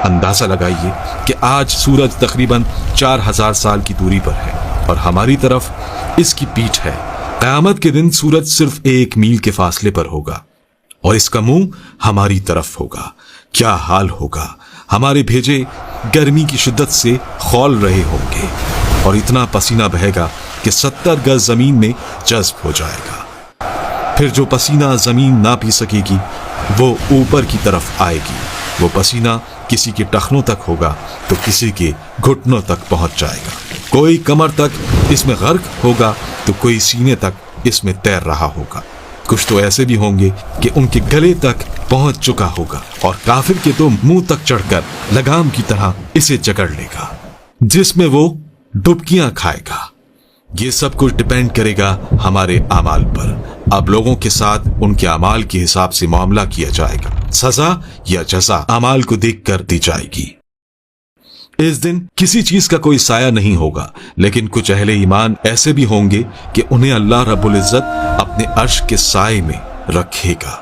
اندازہ لگائیے کہ آج سورج تقریباً 4000 سال کی دوری پر ہے اور ہماری طرف اس کی پیٹھ ہے۔ قیامت کے دن سورج صرف 1 میل کے فاصلے پر ہوگا اور اس کا منہ ہماری طرف ہوگا۔ کیا حال ہوگا؟ ہمارے بھیجے گرمی کی شدت سے کھول رہے ہوں گے اور اتنا پسینہ بہے گا کہ 70 گز زمین میں جذب ہو جائے گا۔ پھر جو پسینہ زمین نہ پی سکے گی وہ اوپر کی طرف آئے گی۔ وہ پسینہ کسی کے ٹخنوں تک ہوگا تو کسی کے گھٹنوں تک پہنچ جائے گا۔ کوئی کمر تک اس میں غرق ہوگا تو کوئی سینے تک اس میں تیر رہا ہوگا۔ کچھ تو ایسے بھی ہوں گے کہ ان کے گلے تک پہنچ چکا ہوگا، اور کافر کے تو منہ تک چڑھ کر لگام کی طرح اسے جکڑ لے گا، جس میں وہ ڈبکیاں کھائے گا۔ یہ سب کچھ ڈیپینڈ کرے گا ہمارے اعمال پر۔ اب لوگوں کے ساتھ ان کے اعمال کے حساب سے معاملہ کیا جائے گا۔ سزا یا جزا اعمال کو دیکھ کر دی جائے گی۔ اس دن کسی چیز کا کوئی سایہ نہیں ہوگا، لیکن کچھ اہل ایمان ایسے بھی ہوں گے کہ انہیں اللہ رب العزت اپنے عرش کے سائے میں رکھے گا۔